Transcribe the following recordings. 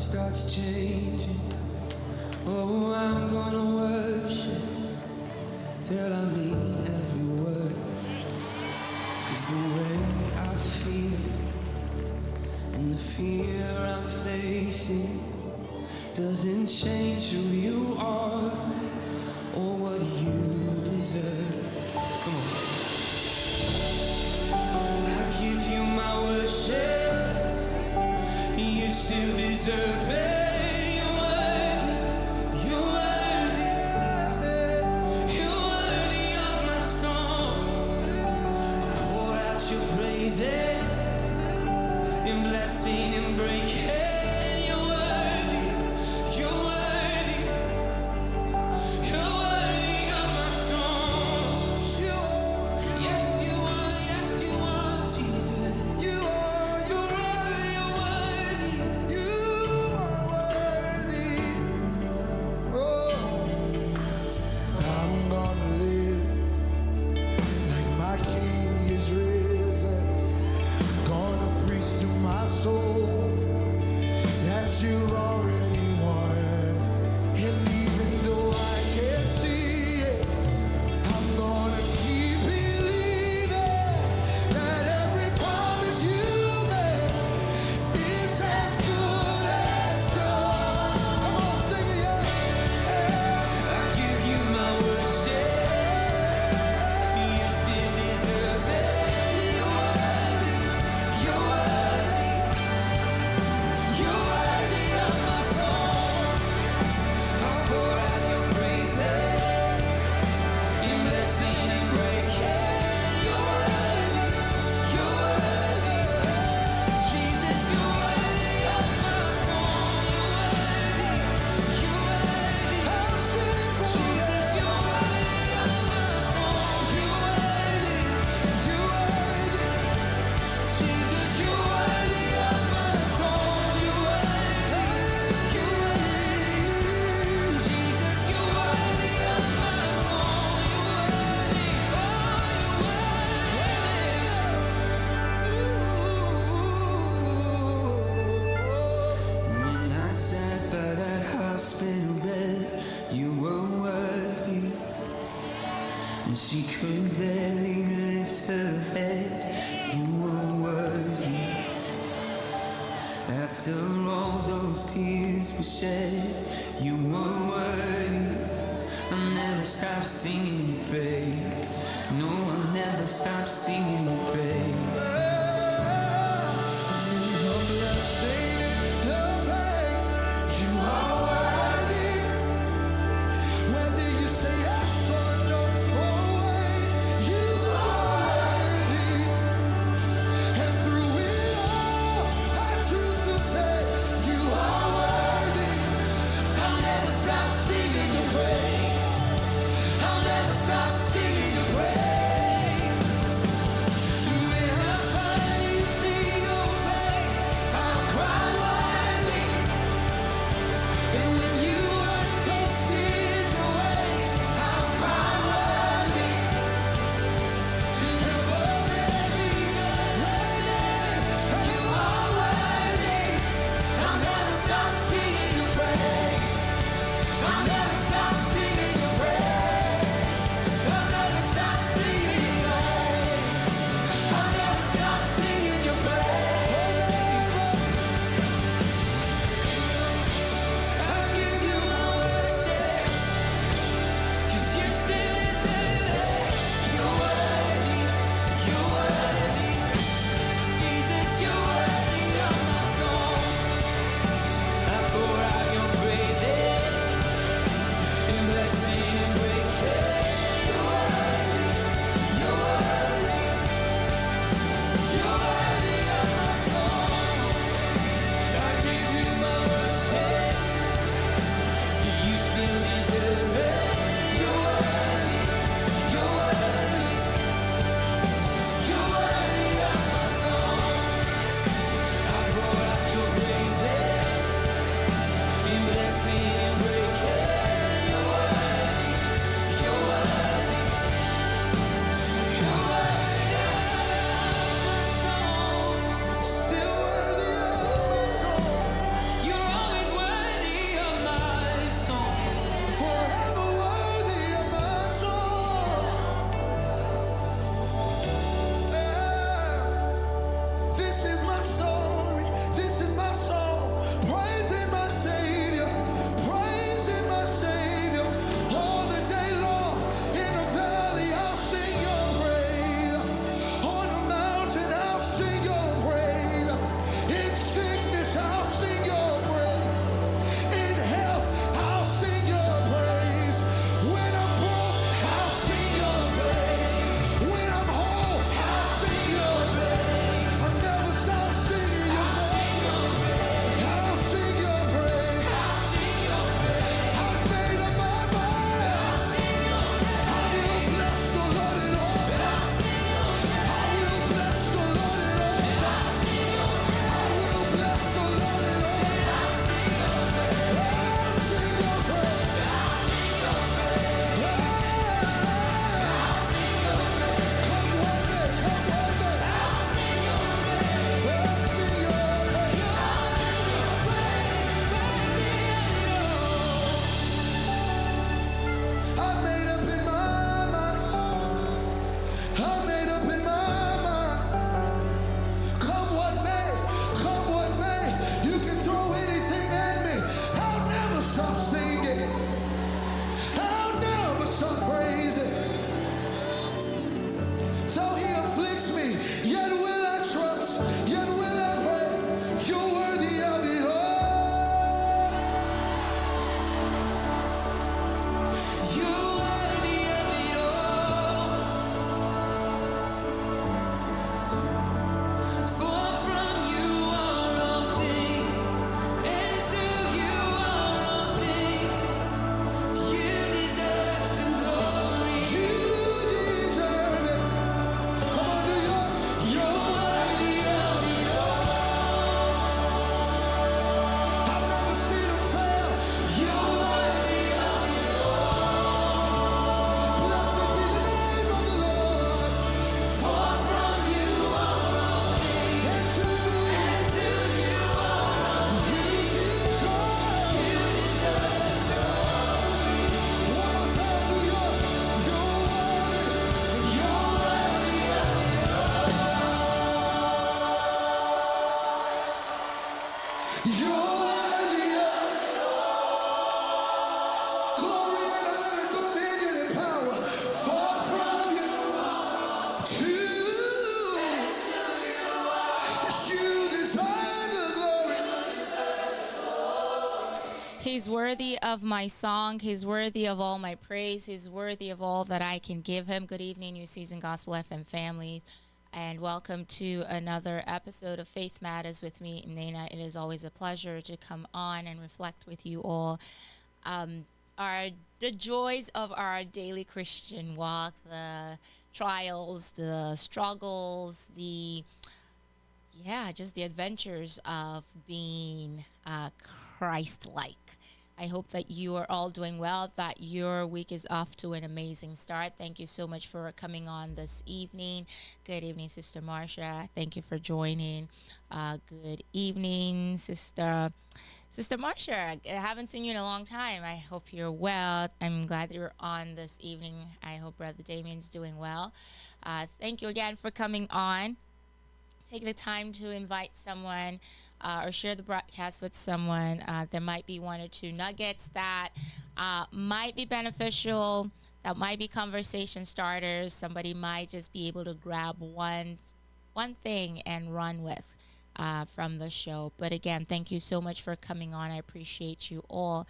starts changing. Oh, I'm gonna worship till I mean every word. 'Cause the way I feel and the fear I'm facing doesn't change who you are or what you deserve. Come on. I give you my worship, you still deserve it. You're worthy, you're worthy, you're worthy of my song. I pour out your praises in blessing and breaking. You're worthy, you're worthy, you're worthy of my song. Yes, you are, Jesus. You're worthy, you're worthy. I'm gonna live like my King is risen. Gonna preach to my soul that you've already won. And even though I can't see it, I'm gonna keep believing that every promise you made is as good as done. Come on, sing it, yeah. I give you my worship, you still deserve it. You're worthy, you're worthy, you're worthy of my song. I pour out your praises in blessing and breaking. You're worthy, you're worthy, Jesus, you're worthy of my song. You're worthy, I'll sing for you. Jesus, you're worthy of my song. You're worthy, You're worthy. Jesus, you're worthy of my song. You're worthy, you're worthy, Jesus, you're worthy of my song. You're worthy, When I sat by that hospital bed, you were worthy. And she could barely lift her head. You were worthy. After all those tears were shed, you were worthy. I never stopped singing your praise. No, I never stopped singing your praise. The blessing, the pain, you are worthy. Whether you say yes or no, or wait, you are worthy. And through it all, I choose to say, you are worthy. I'll never stop singing your praise. I'll never stop singing your praise. When I He's worthy of my song. He's worthy of all my praise. He's worthy of all that I can give him. Good evening, New Season Gospel FM family, and welcome to another episode of Faith Matters with me, Mnena. It is always a pleasure to come on and reflect with you all. Um, our the joys of our daily Christian walk, the trials, the struggles, the just the adventures of being Christ like. I hope that you are all doing well, that your week is off to an amazing start. Thank you so much for coming on this evening. Good evening, Sister Marcia. Thank you for joining. Good evening, Sister Marcia. I haven't seen you in a long time. I hope you're well. I'm glad you're on this evening. I hope Brother Damien's doing well. Thank you again for coming on. Take the time to invite someone or share the broadcast with someone. There might be one or two nuggets that might be beneficial, that might be conversation starters. Somebody might just be able to grab one thing and run with from the show. But again, thank you so much for coming on. I appreciate you all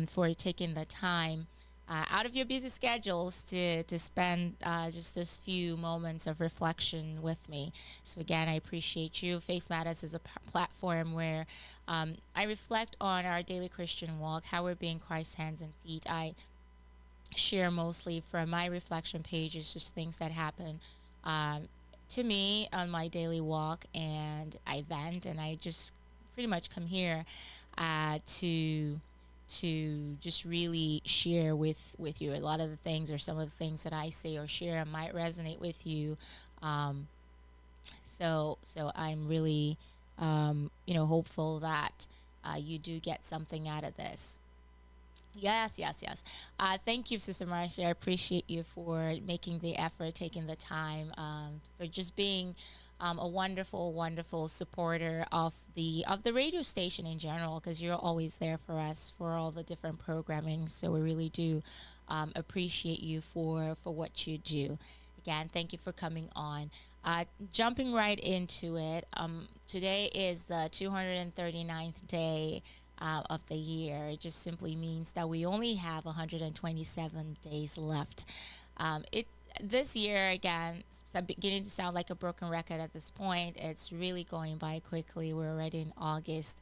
for taking the time out of your busy schedules to spend just this few moments of reflection with me. So again, I appreciate you. Faith Matters is a platform where I reflect on our daily Christian walk, how we're being Christ's hands and feet. I share mostly from my reflection pages, just things that happen to me on my daily walk, and I vent, and I just pretty much come here to just really share with you. A lot of the things, or some of the things that I say or share, might resonate with you. So I'm really hopeful that you do get something out of this. Yes. Thank you, Sister Marcia. I appreciate you for making the effort, taking the time, for just being a wonderful, wonderful supporter of the radio station in general, because you're always there for us for all the different programming. So we really do appreciate you for what you do. Again, thank you for coming on. Jumping right into it, today is the 239th day of the year. It just simply means that we only have 127 days left. It This year, again, it's beginning to sound like a broken record at this point. It's really going by quickly. We're already in August.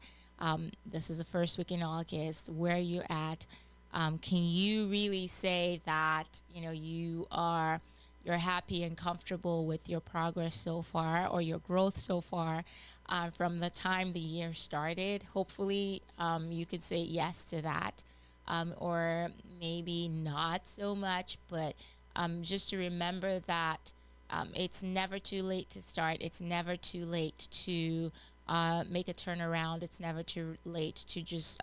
This is the first week in August. Where you're at, can you really say that you're happy and comfortable with your progress so far, or your growth so far, from the time the year started? Hopefully, you could say yes to that, or maybe not so much, but just to remember that it's never too late to start. It's never too late to make a turnaround. It's never too late to just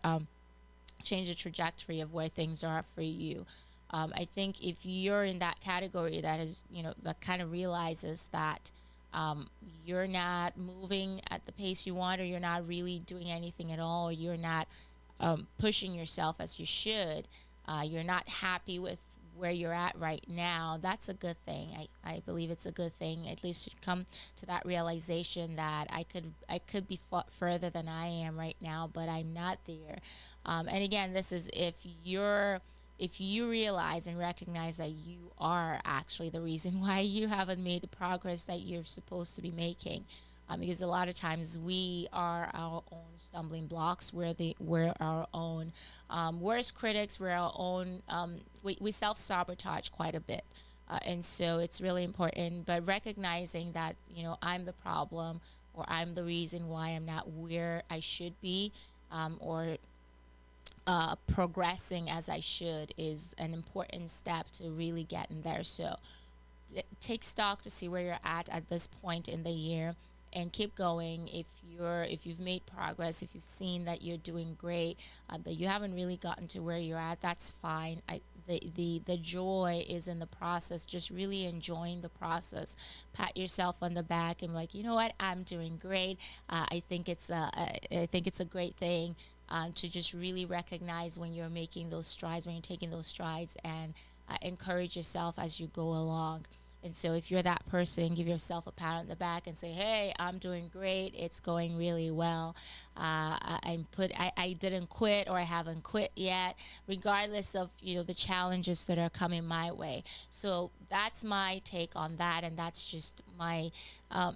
change the trajectory of where things are for you. I think if you're in that category that is, that kind of realizes that you're not moving at the pace you want, or you're not really doing anything at all, or you're not pushing yourself as you should, you're not happy with where you're at right now, that's a good thing. I believe it's a good thing, at least to come to that realization that I could be further than I am right now, but I'm not there. And again, this is if you realize and recognize that you are actually the reason why you haven't made the progress that you're supposed to be making. Because a lot of times we are our own stumbling blocks. We're our own worst critics. We're our own. We self-sabotage quite a bit, and so it's really important. But recognizing that I'm the problem, or I'm the reason why I'm not where I should be, or progressing as I should, is an important step to really get in there. So take stock to see where you're at this point in the year, and keep going. If you've made progress, if you've seen that you're doing great, but you haven't really gotten to where you're at, that's fine. The joy is in the process. Just really enjoying the process. Pat yourself on the back and like, you know what, I'm doing great. I think it's a great thing to just really recognize when you're making those strides, when you're taking those strides, and encourage yourself as you go along. And so if you're that person, give yourself a pat on the back and say, "Hey, I'm doing great. It's going really well. I didn't quit, or I haven't quit yet, regardless of the challenges that are coming my way." So that's my take on that, and that's just my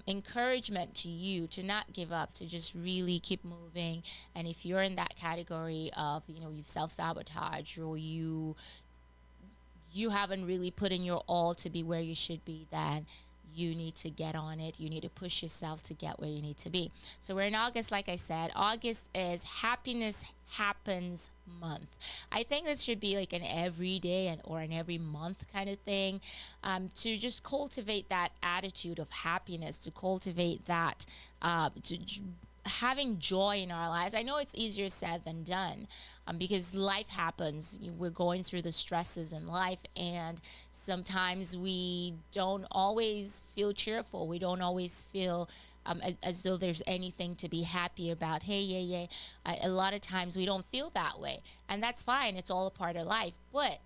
encouragement to you to not give up, to just really keep moving. And if you're in that category of you've self sabotaged, or you haven't really put in your all to be where you should be, then you need to get on it. You need to push yourself to get where you need to be. So we're in August, like I said. August is Happiness Happens month. I think this should be like an everyday or an every month kind of thing, to just cultivate that attitude of happiness, to cultivate that, having joy in our lives. I know it's easier said than done, because life happens. We're going through the stresses in life, and sometimes we don't always feel cheerful. We don't always feel as though there's anything to be happy about. Hey, yeah, yeah. A lot of times we don't feel that way, and that's fine. It's all a part of life. But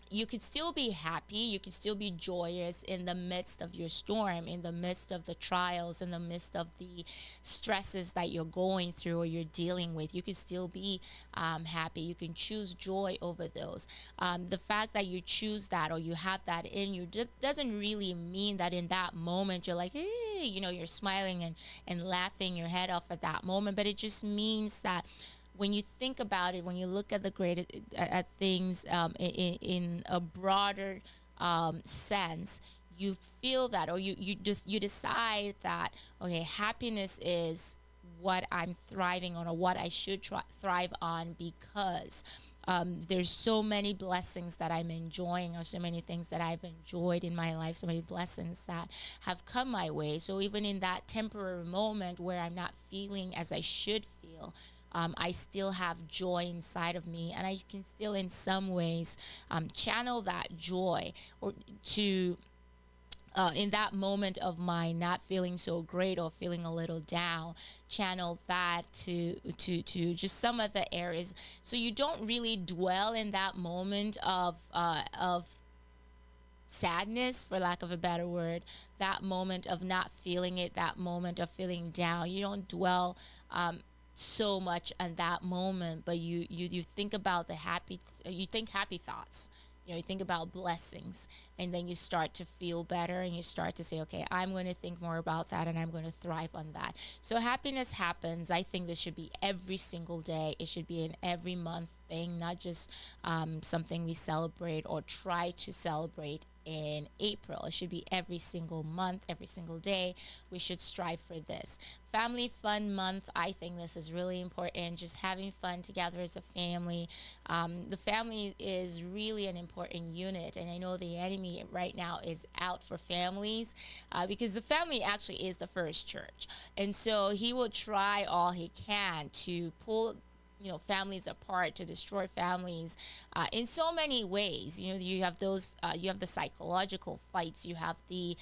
you could still be happy, you could still be joyous in the midst of your storm, in the midst of the trials, in the midst of the stresses that you're going through or you're dealing with. You could still be happy. You can choose joy over those. The fact that you choose that, or you have that in you, doesn't really mean that in that moment you're like, hey, you're smiling and laughing your head off at that moment. But it just means that when you think about it, when you look at the great at things, in a broader sense, you feel that, or you decide that, okay, happiness is what I'm thriving on, or what I should thrive on, because there's so many blessings that I'm enjoying, or so many things that I've enjoyed in my life, so many blessings that have come my way. So even in that temporary moment where I'm not feeling as I should feel, I still have joy inside of me, and I can still, in some ways, channel that joy, or to in that moment of my not feeling so great, or feeling a little down, channel that to just some of the areas, so you don't really dwell in that moment of sadness, for lack of a better word, that moment of not feeling it, that moment of feeling down. You don't dwell so much on that moment, but you think about the you think happy thoughts. You think about blessings, and then you start to feel better, and you start to say, okay, I'm going to think more about that, and I'm going to thrive on that. So happiness happens. I think this should be every single day. It should be an every month thing, not just something we celebrate or try to celebrate in April. It should be every single month, every single day. We should strive for this. Family Fun Month, I think this is really important. Just having fun together as a family. The family is really an important unit, and I know the enemy right now is out for families, because the family actually is the first church. And so he will try all he can to pull families apart, to destroy families in so many ways. You have those, you have the psychological fights, you have the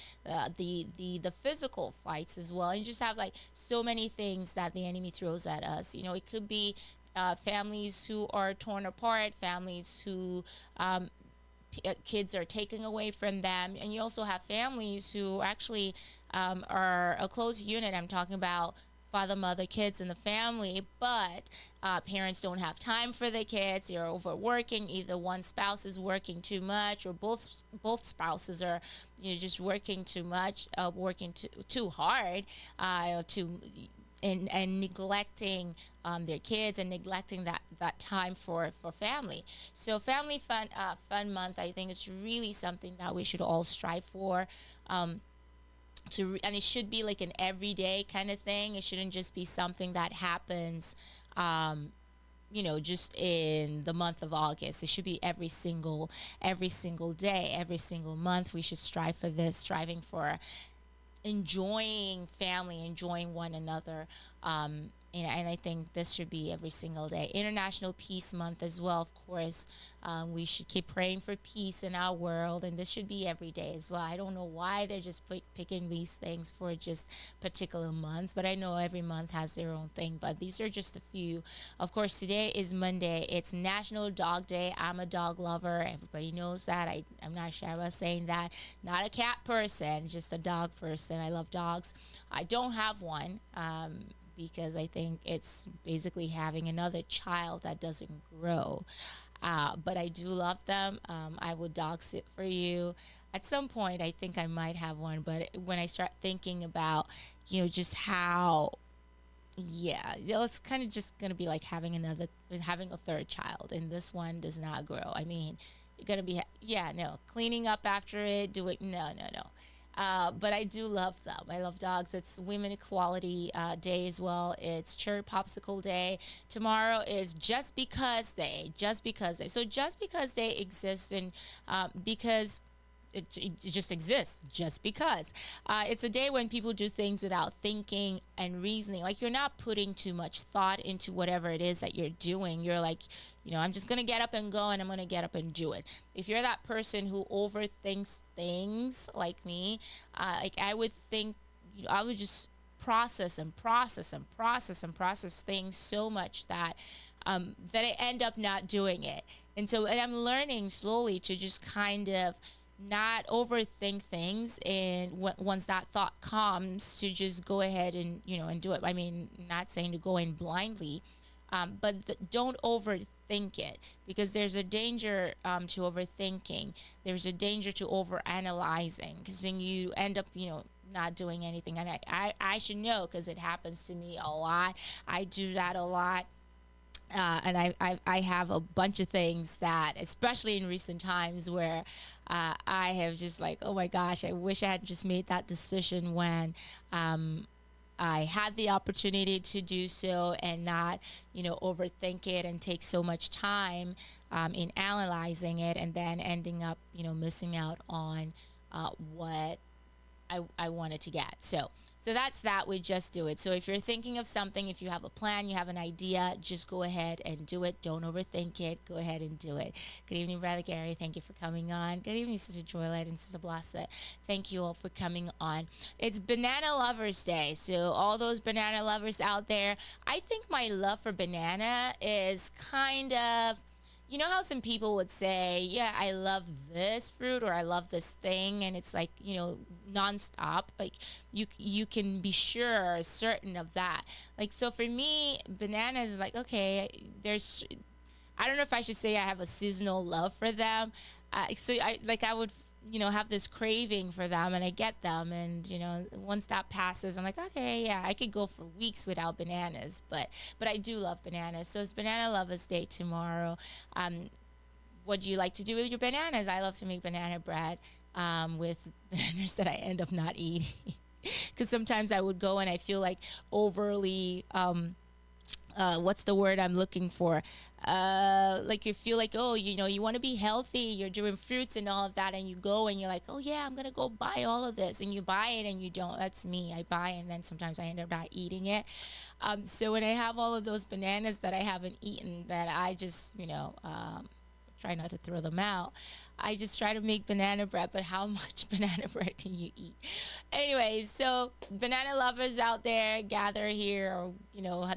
physical fights as well, and you just have like so many things that the enemy throws at us. It could be families who are torn apart, families who kids are taken away from them, and you also have families who actually are a close unit. I'm talking about father, mother, kids in the family, but parents don't have time for the kids. They're overworking. Either one spouse is working too much, or both spouses are just working too much, working too hard, to and neglecting their kids, and neglecting that time for family. So Family Fun Month, I think it's really something that we should all strive for. And it should be like an everyday kind of thing. It shouldn't just be something that happens just in the month of August. It should be every single day, every single month. We should strive for this, striving for enjoying family, enjoying one another, And I think this should be every single day. International Peace Month as well, of course. We should keep praying for peace in our world, and this should be every day as well. I don't know why they're just picking these things for just particular months, but I know every month has their own thing. But these are just a few. Of course, today is Monday. It's National Dog Day. I'm a dog lover. Everybody knows that. I'm not shy about saying that. Not a cat person, just a dog person. I love dogs. I don't have one. Because I think it's basically having another child that doesn't grow. But I do love them. I would dog sit for you. At some point, I think I might have one, but when I start thinking about, just how, yeah, it's kind of just gonna be like having a third child, and this one does not grow. I mean, you're gonna be, yeah, no, cleaning up after it, doing, no, no, no. But I do love them. I love dogs. It's Women Equality Day as well. It's Cherry Popsicle Day. Tomorrow is Just Because Day. Just Because Day. So Just Because Day exists, and because it just exists just because. It's a day when people do things without thinking and reasoning. Like, you're not putting too much thought into whatever it is that you're doing. You're like, I'm just going to get up and go, and I'm going to get up and do it. If you're that person who overthinks things like me, like I would think, I would just process and process and process and process things so much that that I end up not doing it. And I'm learning slowly to just kind of not overthink things, and once that thought comes, to just go ahead and and do it. I mean, not saying to go in blindly, but don't overthink it, because there's a danger to overthinking. There's a danger to overanalyzing, because then you end up not doing anything. And I should know, because it happens to me a lot. I do that a lot. And I have a bunch of things that, especially in recent times, where I have just like, oh my gosh, I wish I had just made that decision when I had the opportunity to do so, and not overthink it and take so much time in analyzing it, and then ending up missing out on what I wanted to get. So that's that. We just do it. So if you're thinking of something, if you have a plan, you have an idea, just go ahead and do it. Don't overthink it. Go ahead and do it. Good evening, Brother Gary. Thank you for coming on. Good evening, Sister Joylette and Sister Blassa. Thank you all for coming on. It's Banana Lovers Day. So all those banana lovers out there, I think my love for banana is kind of, how some people would say, yeah, I love this fruit, or I love this thing, and it's like, nonstop. Like, you can be certain of that. Like, so for me, bananas is like, okay, I don't know if I should say I have a seasonal love for them. So I would have this craving for them, and I get them, and once that passes, I'm like, okay, yeah, I could go for weeks without bananas, but I do love bananas. So it's Banana Lovers Day tomorrow. What do you like to do with your bananas? I love to make banana bread with bananas that I end up not eating, because sometimes I would go and I feel like overly what's the word I'm looking for? Like, you feel like, oh, you want to be healthy, you're doing fruits and all of that, and you go and you're like, oh yeah, I'm gonna go buy all of this, and you buy it and you don't. That's me. I buy, and then sometimes I end up not eating it. So when I have all of those bananas that I haven't eaten, that I just try not to throw them out, I just try to make banana bread. But how much banana bread can you eat? Anyways, so banana lovers out there, gather here, or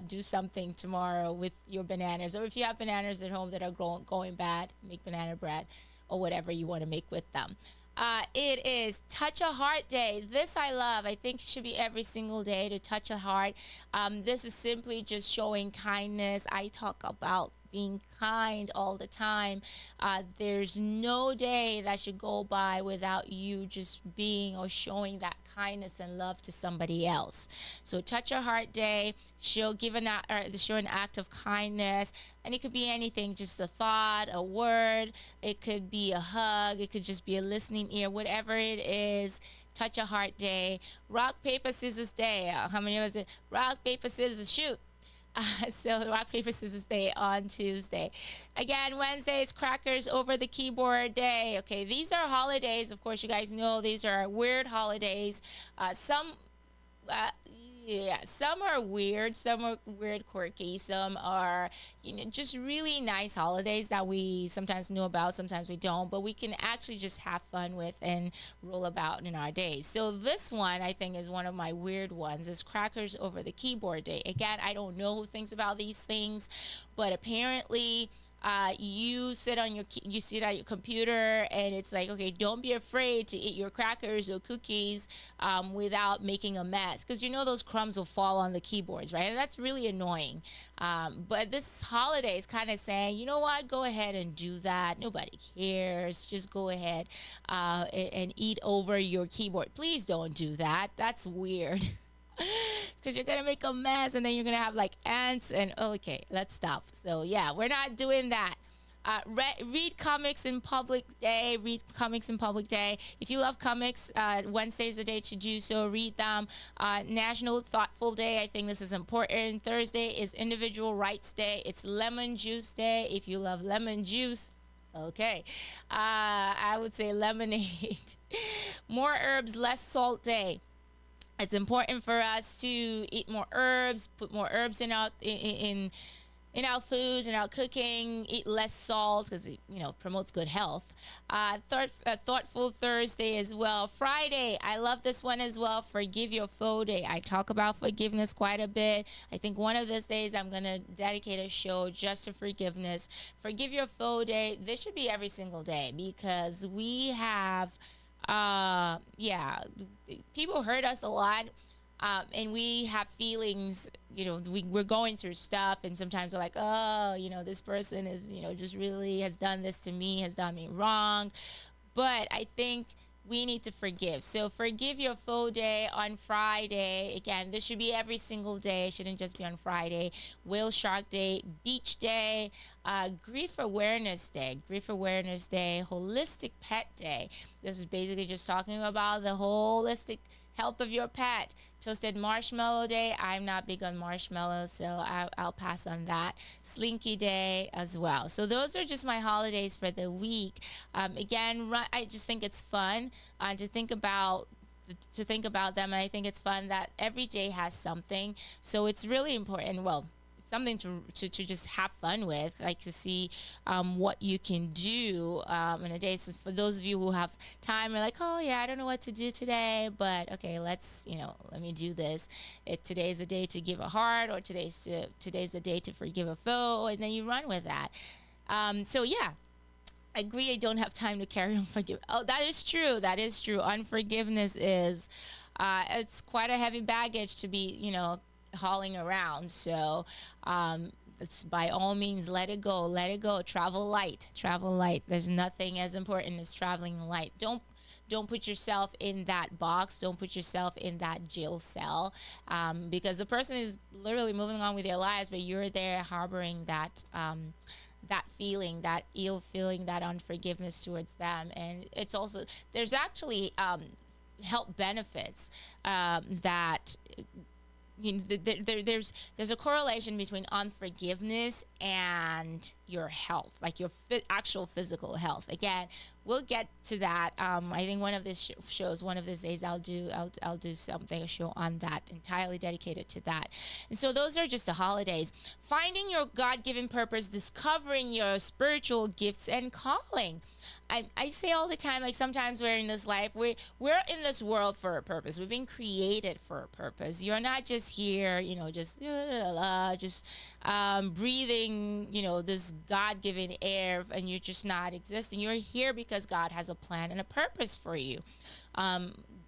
do something tomorrow with your bananas. Or if you have bananas at home that are going bad, make banana bread, or whatever you want to make with them. It is Touch a Heart Day. This I love. I think it should be every single day, to touch a heart. This is simply just showing kindness. I talk about being kind all the time. There's no day that should go by without you just being or showing that kindness and love to somebody else. So Touch a Heart Day, show an act of kindness, and it could be anything, just a thought, a word. It could be a hug. It could just be a listening ear. Whatever it is. Touch a Heart Day. Rock, paper, scissors day. How many of us? Rock, paper, scissors, shoot. So rock, paper, scissors day on Tuesday. Again, Wednesday is Crackers Over the Keyboard Day. Okay, these are holidays. Of course, you guys know these are weird holidays. Some Yeah, some are weird, some are weird, quirky, some are, just really nice holidays that we sometimes know about, sometimes we don't, but we can actually just have fun with and roll about in our days. So this one, I think, is one of my weird ones, is Crackers Over the Keyboard Day. Again, I don't know who thinks about these things, but apparently you sit at your computer, and it's like, okay, don't be afraid to eat your crackers or cookies without making a mess, because those crumbs will fall on the keyboards, right? And that's really annoying. But this holiday is kind of saying, you know what, go ahead and do that. Nobody cares. Just go ahead and eat over your keyboard. Please don't do that. That's weird. Because you're gonna make a mess, and then you're gonna have like ants, and okay, let's stop. So yeah, we're not doing that. Read comics in public day. Read comics in public day. If you love comics, Wednesday's the day to do so. Read them. National Thoughtful Day. I think this is important. Thursday is Individual Rights Day. It's Lemon Juice Day. If you love lemon juice, okay. I would say lemonade. More Herbs, Less Salt Day. It's important for us to eat more herbs, put more herbs in our foods, in our cooking, eat less salt, because it promotes good health. Thoughtful Thursday as well. Friday, I love this one as well. Forgive Your Foe Day. I talk about forgiveness quite a bit. I think one of these days I'm gonna dedicate a show just to forgiveness. Forgive Your Foe Day. This should be every single day, because we have yeah, people hurt us a lot, and we have feelings. We're going through stuff, and sometimes we're like, oh, this person is, just really has done this to me, has done me wrong. But I think we need to forgive. So Forgive Your Foe Day on Friday. Again, this should be every single day. It shouldn't just be on Friday. Whale Shark Day, Beach Day, Grief Awareness Day, Holistic Pet Day. This is basically just talking about the holistic health of your pet. Toasted Marshmallow Day. I'm not big on marshmallows, so I'll pass on that. Slinky Day as well. So those are just my holidays for the week. Again, I just think it's fun to think about them, and I think it's fun that every day has something. So it's really important. Well, something to just have fun with, like to see what you can do in a day. So for those of you who have time, are like, oh yeah, I don't know what to do today, but okay, let me do this. Today's a day to give a heart, or today's a day to forgive a foe, and then you run with that. So yeah, I agree. I don't have time to carry on forgive. Oh, that is true. Unforgiveness is it's quite a heavy baggage to be hauling around. So it's by all means, let it go. Travel light. There's nothing as important as traveling light. Don't put yourself in that box. Don't put yourself in that jail cell, because the person is literally moving on with their lives, but you're there harboring that feeling, that ill feeling, that unforgiveness towards them. And it's also, there's actually health benefits that there's a correlation between unforgiveness and your health, like your actual physical health. Again, we'll get to that. I think one of these shows, one of these days, I'll do a show on that, entirely dedicated to that. And so those are just the holidays. Finding your God-given purpose, discovering your spiritual gifts and calling. I say all the time, like, sometimes we're in this life, we're in this world for a purpose. We've been created for a purpose. You're not just here, just breathing, this God-given air, and you're just not existing. You're here because God has a plan and a purpose for you.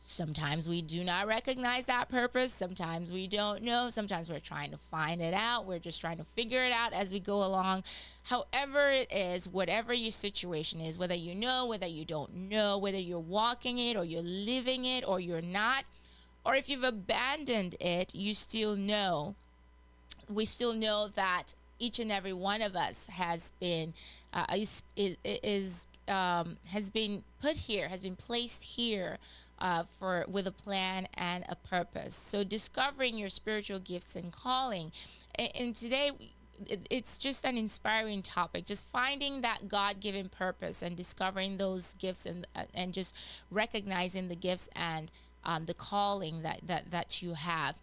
Sometimes we do not recognize that purpose. Sometimes we don't know. Sometimes we're trying to find it out. We're just trying to figure it out as we go along. However it is, whatever your situation is, whether you know, whether you don't know, whether you're walking it or you're living it or you're not, or if you've abandoned it, you still know. We still know that each and every one of us has been has been put here, has been placed here with a plan and a purpose. So discovering your spiritual gifts and calling. And today, it's just an inspiring topic, just finding that God-given purpose and discovering those gifts, and just recognizing the gifts and the calling that you have.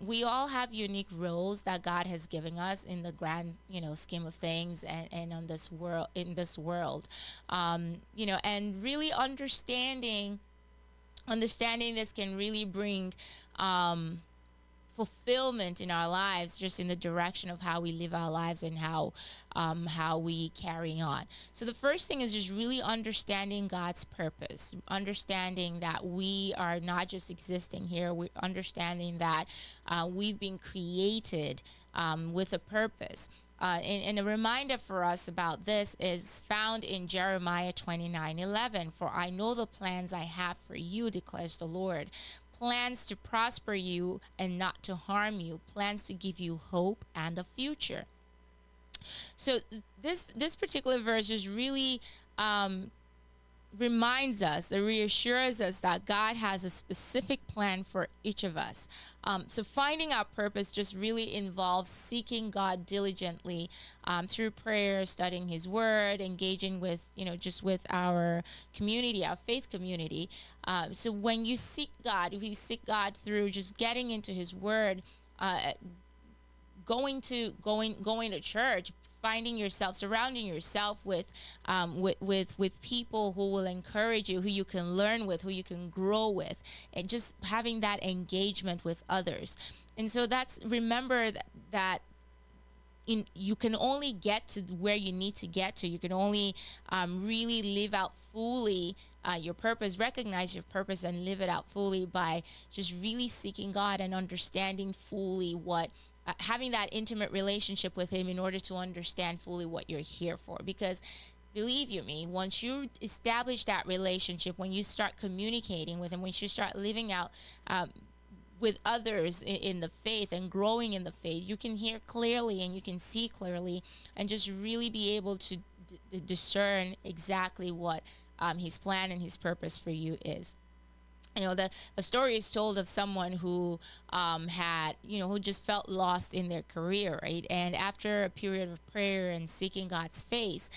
We all have unique roles that God has given us in the grand, scheme of things, and on this world, in this world, and really understanding this can really bring fulfillment in our lives, just in the direction of how we live our lives and how we carry on. So the first thing is just really understanding God's purpose, understanding that we are not just existing here. We understanding that we've been created with a purpose. And a reminder for us about this is found in Jeremiah 29:11. For I know the plans I have for you, declares the Lord. Plans to prosper you and not to harm you, plans to give you hope and a future. So this particular verse is really reminds us, it reassures us that God has a specific plan for each of us. So finding our purpose just really involves seeking God diligently through prayer, studying His Word, engaging with, just with our community, our faith community. So when you seek God, if you seek God through just getting into His Word, going to church, finding yourself, surrounding yourself with people who will encourage you, who you can learn with, who you can grow with, and just having that engagement with others. And so remember that you can only get to where you need to get to. You can only really live out fully your purpose, recognize your purpose, and live it out fully by just really seeking God and understanding fully what having that intimate relationship with Him in order to understand fully what you're here for. Because believe you me, once you establish that relationship, when you start communicating with Him, when you start living out with others in the faith and growing in the faith, you can hear clearly and you can see clearly and just really be able to discern exactly what His plan and His purpose for you is. The story is told of someone who had, who just felt lost in their career, right? And after a period of prayer and seeking God's face,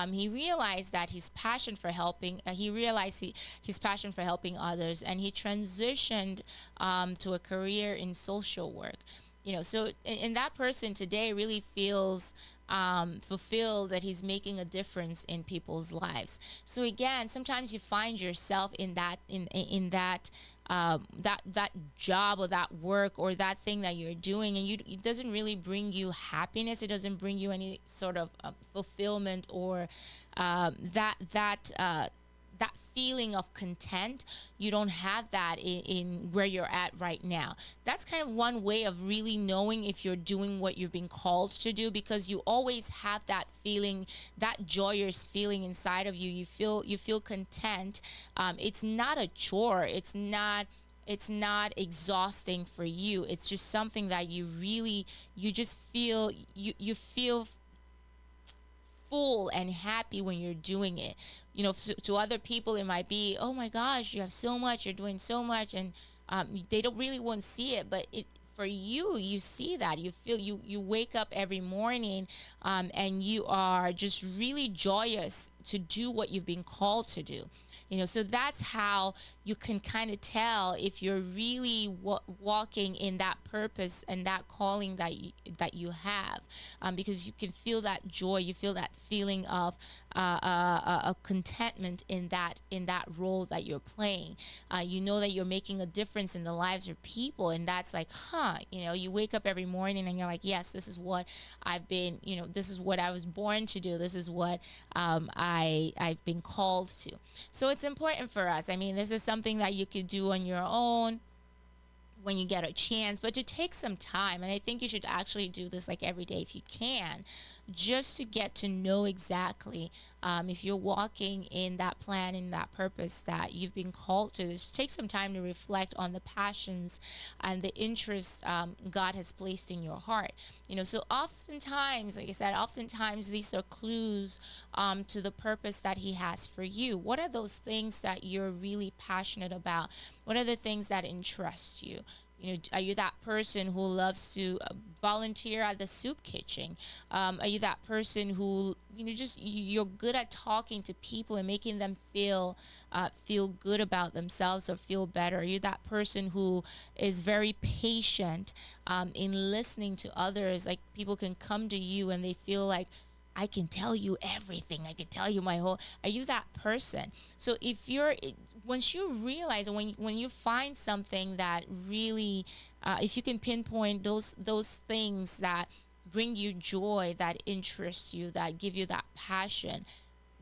he realized that his passion for helping, his passion for helping others, and he transitioned to a career in social work. So and that person today really feels fulfilled, that he's making a difference in people's lives. So again, sometimes you find yourself in that that job or that work or that thing that you're doing, and it doesn't really bring you happiness. It doesn't bring you any sort of fulfillment or that feeling of content. You don't have that in where you're at right now. That's kind of one way of really knowing if you're doing what you've been called to do, because you always have that feeling, that joyous feeling inside of you. You feel content. It's not a chore. It's not exhausting for you. It's just something that you just feel you feel full and happy when you're doing it. To other people it might be, oh my gosh, you have so much, you're doing so much, and they don't really want to see it, but for you see that, you feel, you wake up every morning and you are just really joyous to do what you've been called to do. So that's how you can kind of tell if you're really walking in that purpose and that calling that you have, because you can feel that joy, you feel that feeling of a contentment in that role that you're playing. You know that you're making a difference in the lives of people, and that's like, you wake up every morning and you're like, yes, this is what I've been, this is what I was born to do. This is what I've been called to. So it's important for us. I mean, this is something that you could do on your own when you get a chance, but to take some time, and I think you should actually do this like every day if you can, just to get to know exactly if you're walking in that plan, in that purpose that you've been called to. Just take some time to reflect on the passions and the interests God has placed in your heart. So oftentimes, like I said, these are clues to the purpose that He has for you. What are those things that you're really passionate about? What are the things that interest you? Are you that person who loves to volunteer at the soup kitchen? Are you that person who, just you're good at talking to people and making them feel good about themselves or feel better? Are you that person who is very patient in listening to others? Like, people can come to you and they feel like, I can tell you everything. I can tell you my whole. Are you that person? So if you're, once you realize, when you find something that really, if you can pinpoint those things that bring you joy, that interest you, that give you that passion,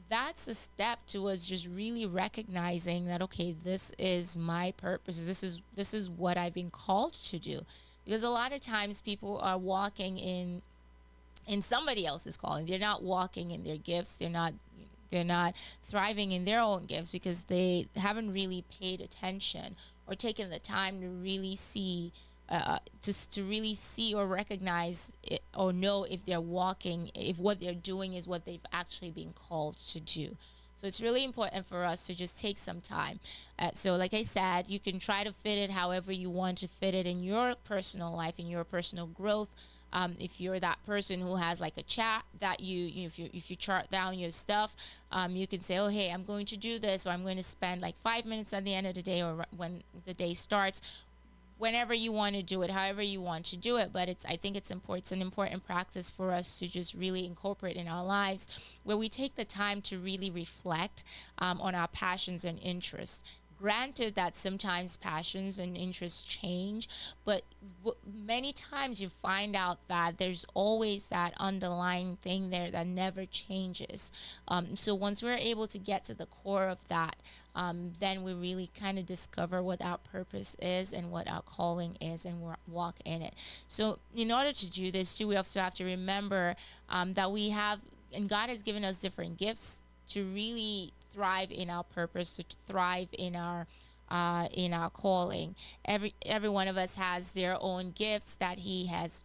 that's a step towards just really recognizing that, okay, this is my purpose. This is what I've been called to do. Because a lot of times people are walking in somebody else's calling. They're not walking in their gifts. They're not thriving in their own gifts because they haven't really paid attention or taken the time to really see to really see or recognize it, or know if they're walking, if what they're doing is what they've actually been called to do. So it's really important for us to just take some time. So like I said, you can try to fit it however you want to fit it in your personal life, in your personal growth. If you're that person who has like a chat that if you chart down your stuff, you can say, oh hey, I'm going to do this, or I'm going to spend like 5 minutes at the end of the day, or when the day starts, whenever you want to do it, however you want to do it. But I think it's important. It's an important practice for us to just really incorporate in our lives, where we take the time to really reflect on our passions and interests. Granted that sometimes passions and interests change, but many times you find out that there's always that underlying thing there that never changes. So once we're able to get to the core of that, then we really kind of discover what our purpose is and what our calling is, and walk in it. So in order to do this too, we also have to remember that we have, and God has given us different gifts to really thrive in our purpose, to thrive in our calling. Every one of us has their own gifts that He has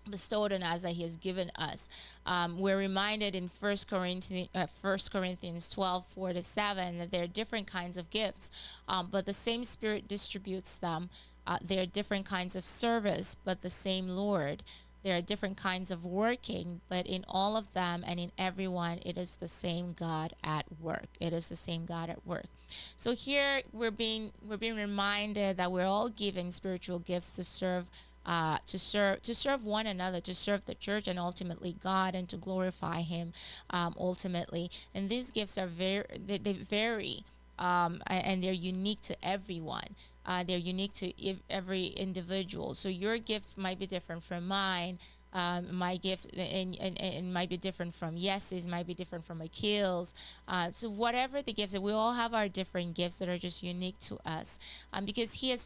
bestowed on us, that He has given us. We're reminded in First Corinthians 12:4-7 that there are different kinds of gifts, but the same Spirit distributes them. There are different kinds of service, but the same Lord. There are different kinds of working, but in all of them and in everyone, it is the same God at work. It is the same God at work. So here we're being reminded that we're all given spiritual gifts to serve one another, to serve the church, and ultimately God, and to glorify Him, ultimately. And these gifts are they vary, and they're unique to everyone. They're unique to every individual. So your gifts might be different from mine. My gift and might be different from Yes's, might be different from Akil's. So whatever the gifts, we all have our different gifts that are just unique to us, because He has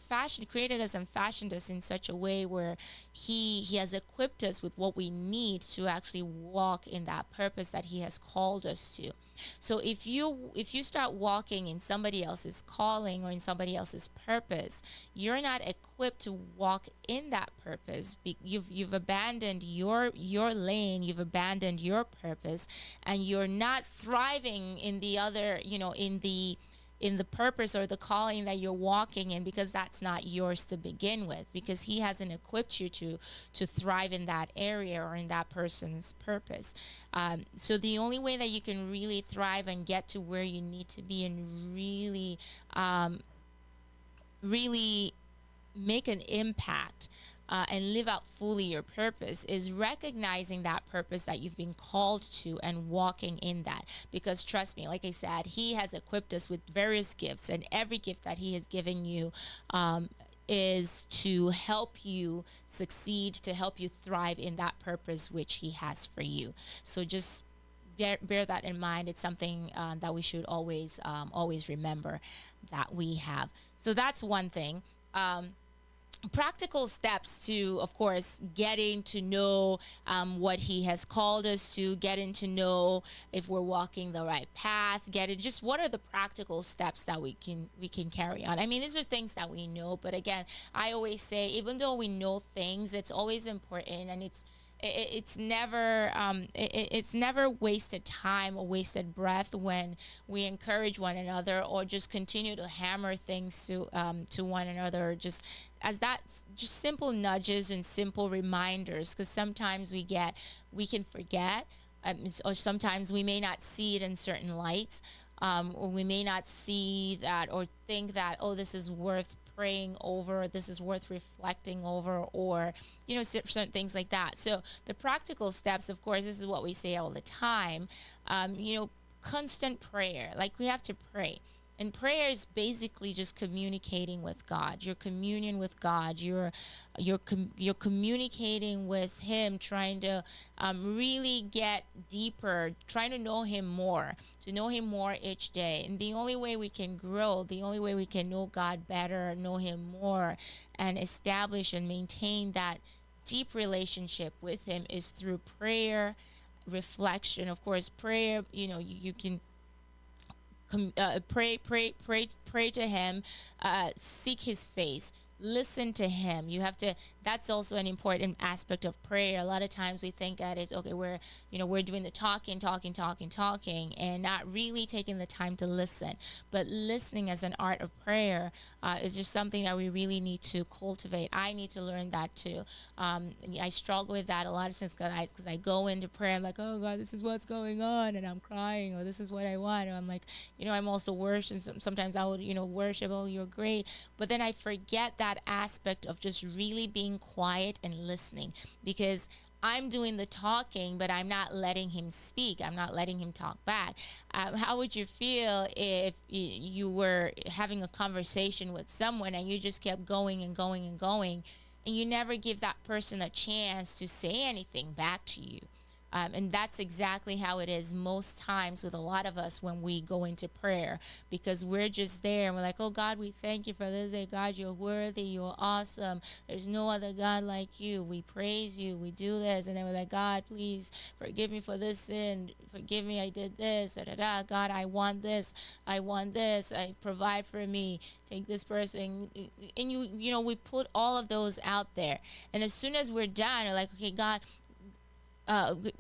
created us and fashioned us in such a way where He has equipped us with what we need to actually walk in that purpose that He has called us to. So if you start walking in somebody else's calling or in somebody else's purpose, you're not equipped to walk in that purpose. You've abandoned your lane, you've abandoned your purpose, and you're not thriving in the other, in the purpose or the calling that you're walking in, because that's not yours to begin with, because He hasn't equipped you to thrive in that area or in that person's purpose. So the only way that you can really thrive and get to where you need to be, and really make an impact, and live out fully your purpose, is recognizing that purpose that you've been called to and walking in that. Because trust me, like I said, He has equipped us with various gifts, and every gift that He has given you is to help you succeed, to help you thrive in that purpose which He has for you. So just bear that in mind. It's something that we should always remember that we have. So that's one thing. Practical steps to, of course, getting to know what He has called us to, getting to know if we're walking the right path, just what are the practical steps that we can carry on. I mean, these are things that we know, but again, I always say, even though we know things, it's always important, and it's never it's never wasted time or wasted breath when we encourage one another or just continue to hammer things to one another, just as that just simple nudges and simple reminders, because sometimes we can forget, or sometimes we may not see it in certain lights, or we may not see that or think that, oh, this is worth praying over, this is worth reflecting over, or certain things like that. So the practical steps, of course, this is what we say all the time. Constant prayer. Like, we have to pray. And prayer is basically just communicating with God. Your communion with God. You're communicating with Him, trying to really get deeper, trying to know Him more, to know Him more each day. And the only way we can grow, the only way we can know God better, know Him more, and establish and maintain that deep relationship with Him is through prayer, reflection. Of course, prayer. You can pray to Him, seek His face, listen to Him. You have to. That's also an important aspect of prayer. A lot of times we think that it's okay. We're doing the talking, and not really taking the time to listen. But listening as an art of prayer is just something that we really need to cultivate. I need to learn that too. I struggle with that a lot of times because I go into prayer. I'm like, oh God, this is what's going on, and I'm crying, or this is what I want. Or I'm like, I'm also worshiping. Sometimes I would, worship. Oh, you're great. But then I forget that aspect of just really being quiet and listening, because I'm doing the talking, but I'm not letting Him speak. I'm not letting Him talk back. How would you feel if you were having a conversation with someone and you just kept going and going and going, and you never give that person a chance to say anything back to you? And that's exactly how it is most times with a lot of us when we go into prayer, because we're just there and we're like, oh God, we thank you for this day. God, you're worthy. You're awesome. There's no other God like you. We praise you. We do this. And then we're like, God, please forgive me for this sin. Forgive me. I did this. Da, da, da. God, I want this. I want this. I provide for me. Take this person. And we put all of those out there. And as soon as we're done, we're like, okay, God,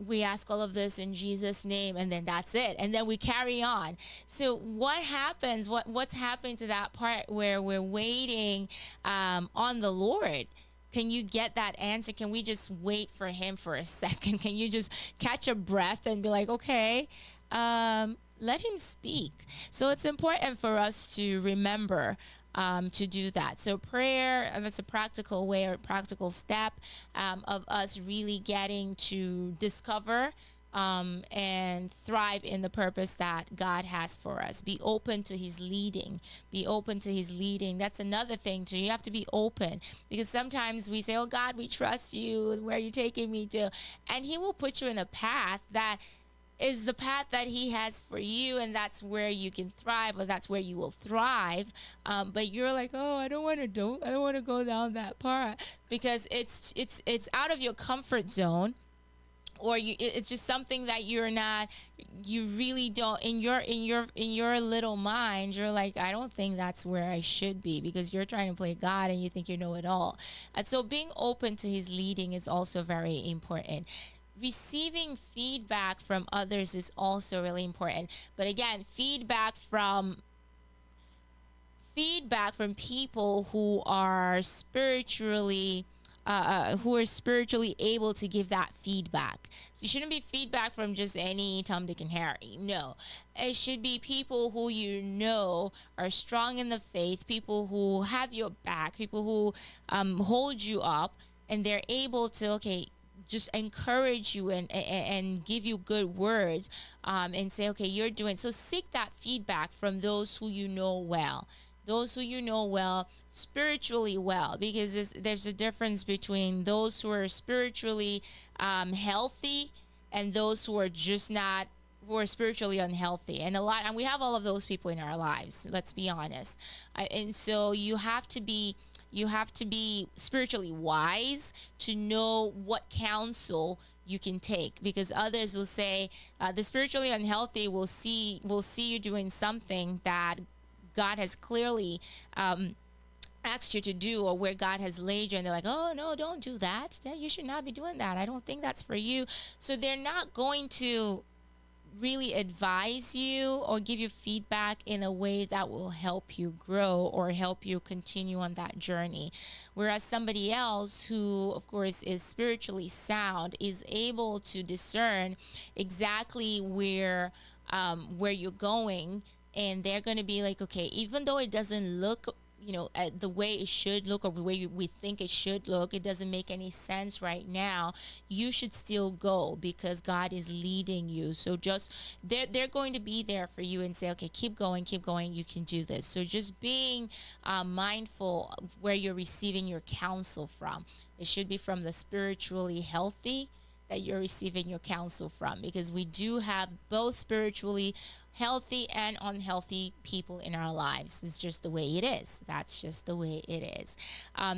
we ask all of this in Jesus' name, and then that's it, and then we carry on. So what happens? What's happening to that part where we're waiting on the Lord? Can you get that answer? Can we just wait for Him for a second? Can you just catch a breath and be like, okay, let Him speak? So it's important for us to remember to do that. So prayer, that's a practical way or practical step of us really getting to discover and thrive in the purpose that God has for us. Be open to His leading. Be open to His leading. That's another thing too. You have to be open, because sometimes we say, oh God, we trust you. Where are you taking me to? And He will put you in a path that is the path that He has for you, and that's where you can thrive, or that's where you will thrive. But you're like, oh, I don't want to go down that path, because it's out of your comfort zone, or it's just something that you really don't, in your little mind, you're like, I don't think that's where I should be, because you're trying to play God and you think you know it all. And so being open to His leading is also very important. Receiving feedback from others is also really important. But again, feedback from people who are spiritually able to give that feedback. So it shouldn't be feedback from just any Tom, Dick, and Harry. No, it should be people who are strong in the faith, people who have your back, people who hold you up, and they're able to just encourage you and give you good words, and say, okay, you're doing. So seek that feedback from those who you know well. Those who you know well, spiritually well, because there's a difference between those who are spiritually healthy and those who are spiritually unhealthy. And we have all of those people in our lives, let's be honest. And so you have to be spiritually wise to know what counsel you can take, because others will say the spiritually unhealthy will see you doing something that God has clearly asked you to do, or where God has laid you, and they're like, oh no, don't do that. You should not be doing that. I don't think that's for you. So they're not going to really advise you or give you feedback in a way that will help you grow or help you continue on that journey. Whereas somebody else who, of course, is spiritually sound is able to discern exactly where you're going, and they're going to be like, okay, even though it doesn't look, the way it should look, or the way we think it should look, it doesn't make any sense right now, you should still go because God is leading you. So just, they're going to be there for you and say, okay, keep going, you can do this. So just being mindful of where you're receiving your counsel from. It should be from the spiritually healthy that you're receiving your counsel from, because we do have both spiritually healthy and unhealthy people in our lives. It's just the way it is. That's just the way it is.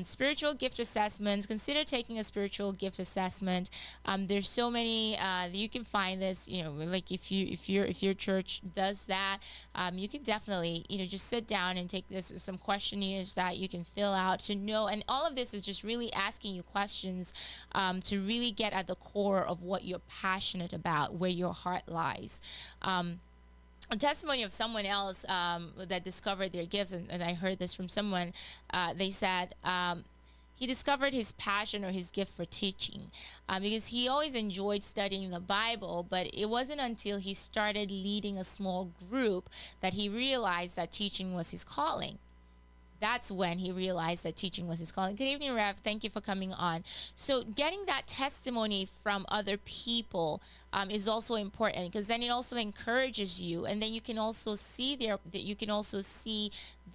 Spiritual gift assessments. Consider taking a spiritual gift assessment. There's so many. You can find this. Like if your church does that, you can definitely just sit down and take some questionnaires that you can fill out to know. And all of this is just really asking you questions to really get at the core of what you're passionate about, where your heart lies. A testimony of someone else that discovered their gifts, and I heard this from someone. They said he discovered his passion or his gift for teaching, because he always enjoyed studying the Bible, but it wasn't until he started leading a small group that he realized that teaching was his calling. That's when he realized that teaching was his calling. Good evening, Rev. Thank you for coming on. So getting that testimony from other people is also important, because then it also encourages you, and then you can also see the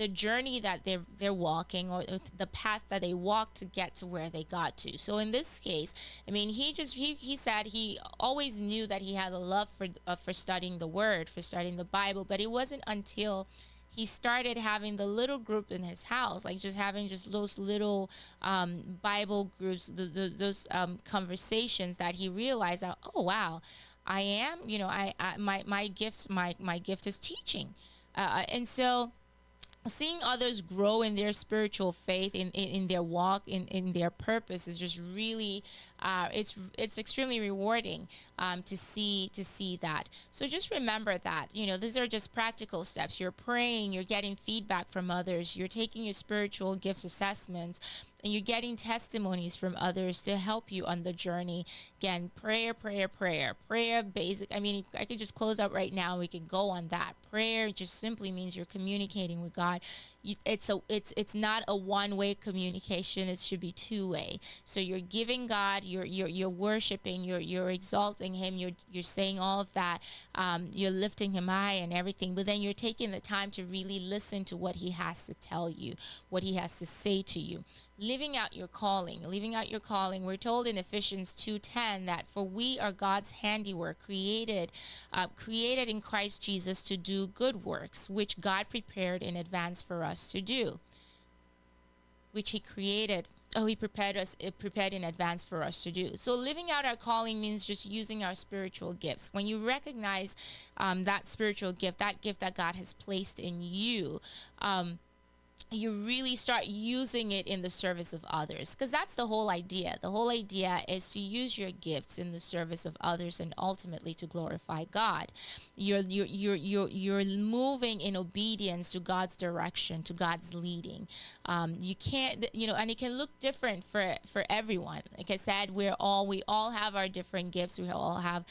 journey that they're walking, or the path that they walked to get to where they got to. So in this case, I mean, he said he always knew that he had a love for studying the Word, for studying the Bible, but it wasn't until he started having the little group in his house, like just having just those little Bible groups, those conversations, that he realized that, oh wow, I am, my gift is teaching, and so seeing others grow in their spiritual faith, in their walk, in their purpose, is just really it's extremely rewarding to see that. So just remember that these are just practical steps. You're praying, you're getting feedback from others, you're taking your spiritual gifts assessments, and you're getting testimonies from others to help you on the journey. Again, prayer. Basic. I mean, I could just close out right now. We could go on that. Prayer just simply means you're communicating with God. It's not a one-way communication. It should be two-way. So you're giving God, you're worshiping, you're exalting Him, you're saying all of that, you're lifting Him high and everything. But then you're taking the time to really listen to what He has to tell you, what He has to say to you. Living out your calling. We're told in Ephesians 2:10 that for we are God's handiwork, created in Christ Jesus to do good works, which God prepared in advance for us to do. Which He created. He prepared in advance for us to do. So living out our calling means just using our spiritual gifts. When you recognize that spiritual gift, that gift that God has placed in you, you really start using it in the service of others, because that's the whole idea. The whole idea is to use your gifts in the service of others and ultimately to glorify God. You're moving in obedience to God's direction, to God's leading. You can't, and it can look different for everyone. Like I said, we all have our different gifts. We all have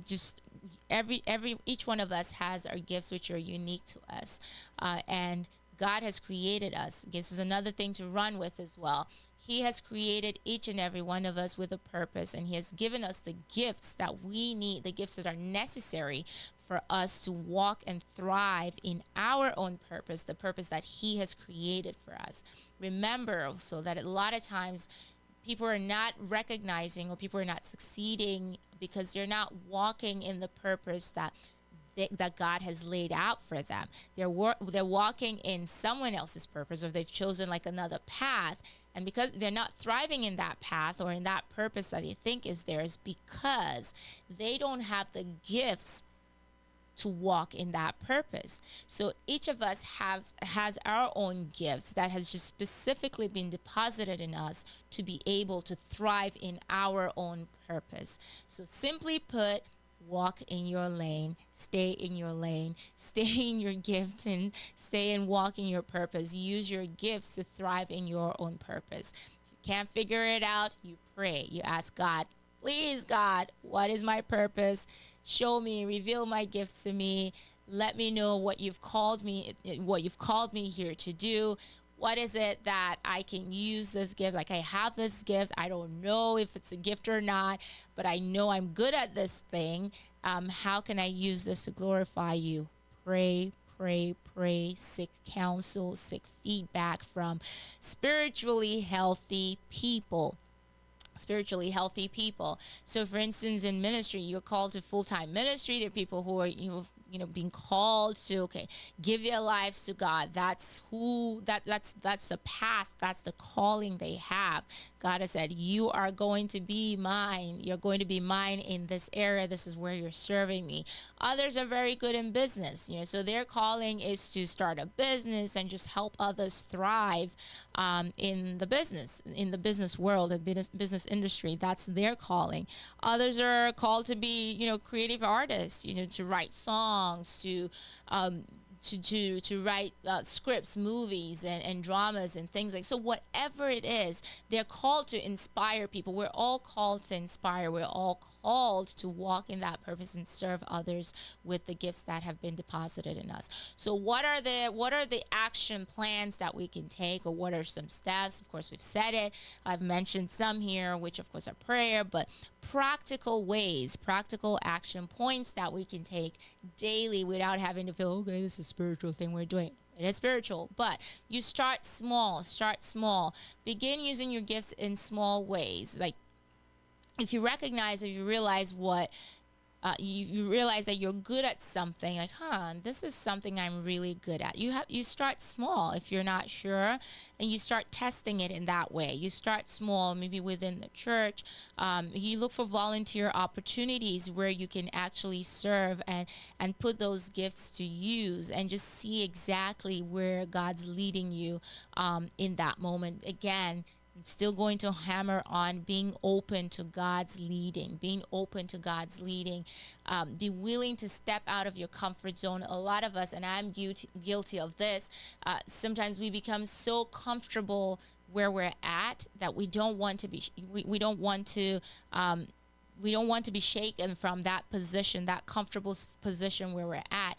just each one of us has our gifts which are unique to us, and God has created us. This is another thing to run with as well. He has created each and every one of us with a purpose, and He has given us the gifts that we need, the gifts that are necessary for us to walk and thrive in our own purpose, the purpose that He has created for us. Remember also that a lot of times people are not recognizing, or people are not succeeding because they're not walking in the purpose that God has laid out for them. They're walking in someone else's purpose, or they've chosen like another path, and because they're not thriving in that path or in that purpose that they think is theirs, because they don't have the gifts to walk in that purpose. So each of us has our own gifts that has just specifically been deposited in us to be able to thrive in our own purpose. So simply put, walk in your lane, stay in your lane, stay in your gift, and stay and walk in your purpose. Use your gifts to thrive in your own purpose. If you can't figure it out, you pray. You ask God, please, God, what is my purpose? Show me, reveal my gifts to me. Let me know what you've called me here to do. What is it that I can use this gift? Like, I have this gift. I don't know if it's a gift or not, but I know I'm good at this thing. How can I use this to glorify you? Pray, pray, pray. Seek counsel, seek feedback from spiritually healthy people. So for instance, in ministry, you're called to full-time ministry. There are people who are being called to, okay, give their lives to God. That's the path, that's the calling they have. God has said, you are going to be mine. You're going to be mine in this area. This is where you're serving me. Others are very good in business, so their calling is to start a business and just help others thrive in the business world, the business industry. That's their calling. Others are called to be, creative artists, to write songs, to write scripts, movies, and dramas and things like so. Whatever it is, they're called to inspire people. We're all called to inspire. We're all called to walk in that purpose and serve others with the gifts that have been deposited in us. So what are the action plans that we can take, or what are some steps? Of course, we've said it. I've mentioned some here, which of course are prayer, but practical ways, practical action points that we can take daily without having to feel, okay, this is a spiritual thing we're doing. It is spiritual, but you start small. Begin using your gifts in small ways. Like, if you realize what you realize that you're good at something, like, this is something I'm really good at. You start small if you're not sure, and you start testing it in that way. You start small, maybe within the church. You look for volunteer opportunities where you can actually serve and put those gifts to use, and just see exactly where God's leading you in that moment. Again, I'm still going to hammer on being open to God's leading, be willing to step out of your comfort zone. A lot of us, and I'm guilty of this, sometimes we become so comfortable where we're at that we don't want to be, we don't want to be shaken from that position, that comfortable position where we're at.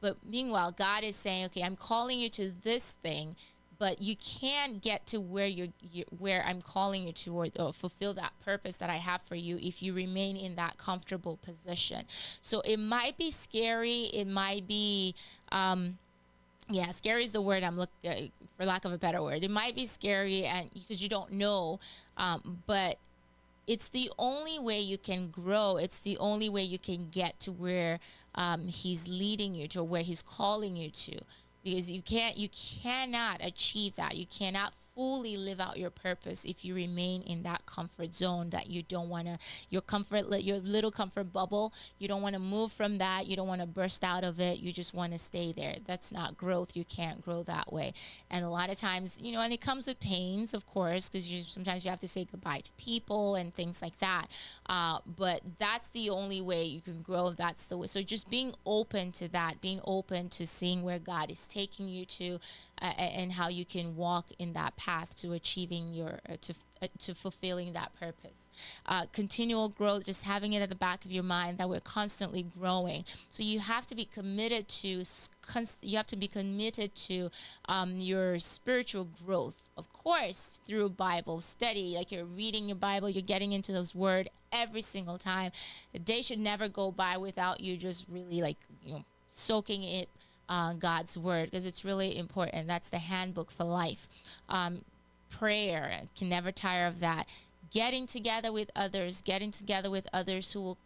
But meanwhile, God is saying, okay, I'm calling you to this thing, but you can't get to where I'm calling you to, or fulfill that purpose that I have for you, if you remain in that comfortable position. So it might be scary. It might be, scary is the word I'm looking for, lack of a better word. It might be scary, and because you don't know, but it's the only way you can grow. It's the only way you can get to where He's leading you to, where He's calling you to. Because you cannot achieve that. You cannot fully live out your purpose if you remain in that comfort zone that you don't want to, your little comfort bubble. You don't want to move from that. You don't want to burst out of it. You just want to stay there. That's not growth. You can't grow that way. And a lot of times, and it comes with pains, of course, because sometimes you have to say goodbye to people and things like that. But that's the only way you can grow. That's the way. So just being open to that, being open to seeing where God is taking you to, and how you can walk in that path to achieving to fulfilling that purpose. Continual growth, just having it at the back of your mind that we're constantly growing. So you have to be committed to your spiritual growth, of course, through Bible study. Like, you're reading your Bible, you're getting into those words every single time. The day should never go by without you just really soaking it, God's word, because it's really important. That's the handbook for life. Prayer, can never tire of that. Getting together with others who will,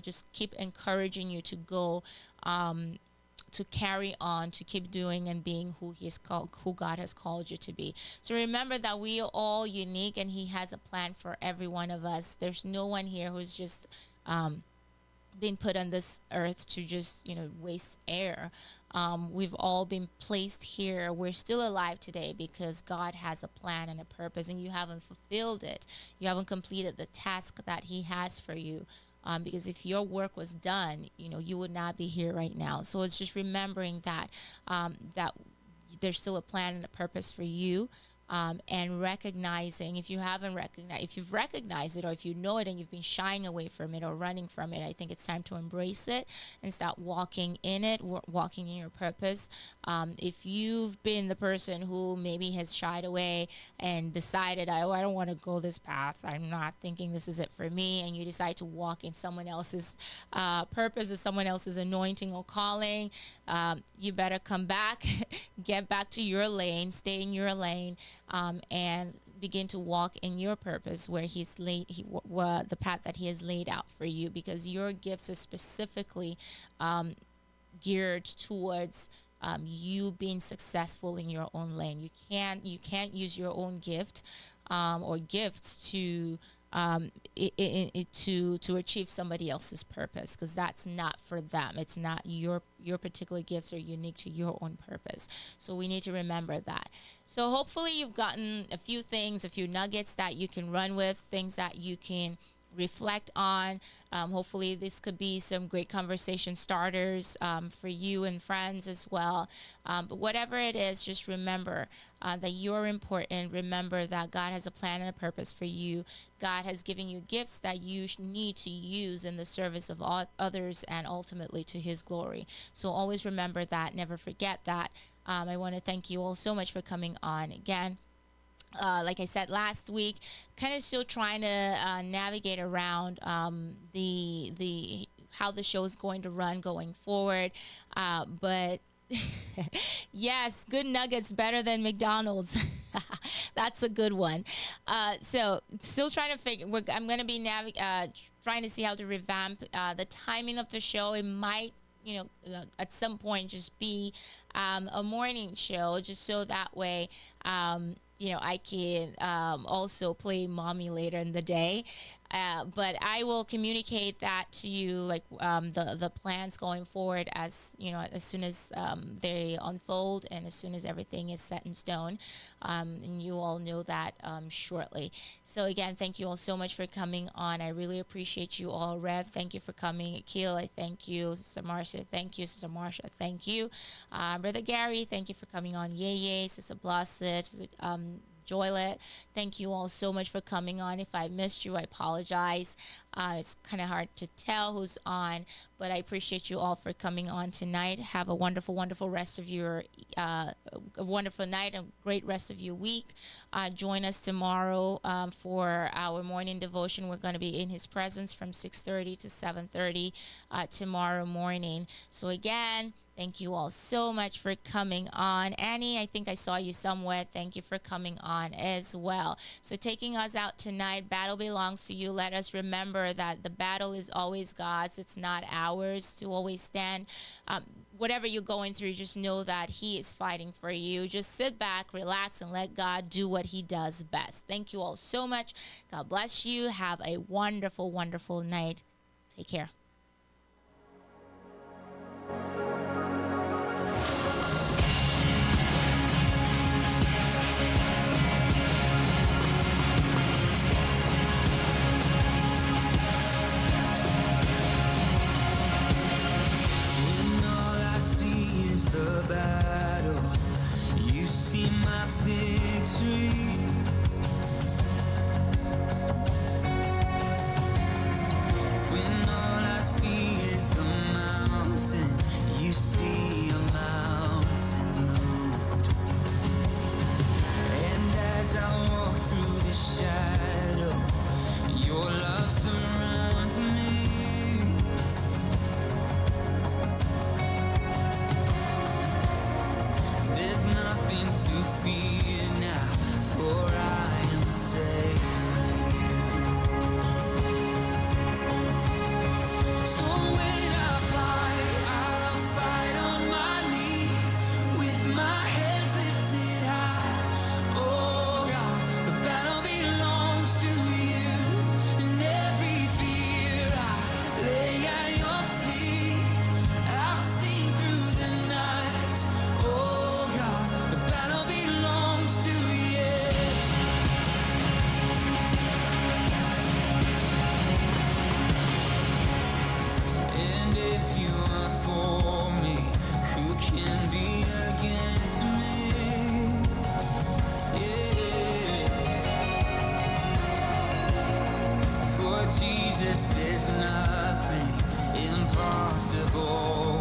just keep encouraging you to go, to carry on, to keep doing and being who God has called you to be. So remember that we are all unique, and He has a plan for every one of us. There's no one here who's just been put on this earth to just waste air. We've all been placed here. We're still alive today because God has a plan and a purpose, and you haven't fulfilled it. You haven't completed the task that He has for you. Because if your work was done, you would not be here right now. So it's just remembering that that there's still a plan and a purpose for you. And recognizing, if you've recognized it, or if you know it and you've been shying away from it or running from it, I think it's time to embrace it and start walking in it, walking in your purpose. If you've been the person who maybe has shied away and decided, I don't want to go this path, I'm not thinking this is it for me, and you decide to walk in someone else's purpose or someone else's anointing or calling, you better come back, get back to your lane, stay in your lane, and begin to walk in your purpose where the path that He has laid out for you, because your gifts are specifically geared towards you being successful in your own lane. You can't use your own gift or gifts to to achieve somebody else's purpose, because that's not for them. It's not your particular gifts are unique to your own purpose. So we need to remember that. So hopefully you've gotten a few things, a few nuggets that you can run with, things that you can reflect on. Hopefully this could be some great conversation starters for you and friends as well. But whatever it is, just remember that you're important. Remember that God has a plan and a purpose for you. God has given you gifts that you need to use in the service of all others and ultimately to His glory. So always remember that. Never forget that. I want to thank you all so much for coming on again. Like I said last week, kind of still trying to navigate around the how the show is going to run going forward. But yes, good nuggets better than McDonald's. That's a good one. So still trying to figure. I'm going to be trying to see how to revamp the timing of the show. It might, at some point just be a morning show, just so that way I can also play mommy later in the day. But I will communicate that to you, like the plans going forward, as as soon as they unfold and as soon as everything is set in stone. And you all know that shortly. So again, thank you all so much for coming on. I really appreciate you all. Rev, thank you for coming. Akil, I thank you. Sister Marcia, thank you. Sister Marcia, thank you. Brother Gary, thank you for coming on. Yay, Sister Blosset, Joylet, thank you all so much for coming on. If I missed you, I apologize. It's kind of hard to tell who's on, but I appreciate you all for coming on tonight. Have a wonderful, wonderful rest of your a wonderful night, a great rest of your week. Join us tomorrow for our morning devotion. We're going to be in His presence from 6:30 to 7:30 tomorrow morning. So again, thank you all so much for coming on. Annie, I think I saw you somewhere. Thank you for coming on as well. So taking us out tonight, battle belongs to you. Let us remember that the battle is always God's. It's not ours to always stand. Whatever you're going through, just know that He is fighting for you. Just sit back, relax, and let God do what He does best. Thank you all so much. God bless you. Have a wonderful, wonderful night. Take care. The battle, you see my victory. When all I see is the mountain, you see a mountain moved. And as I walk through the shadow, your love surrounds me. There's nothing to fear now, for Jesus, there's nothing impossible.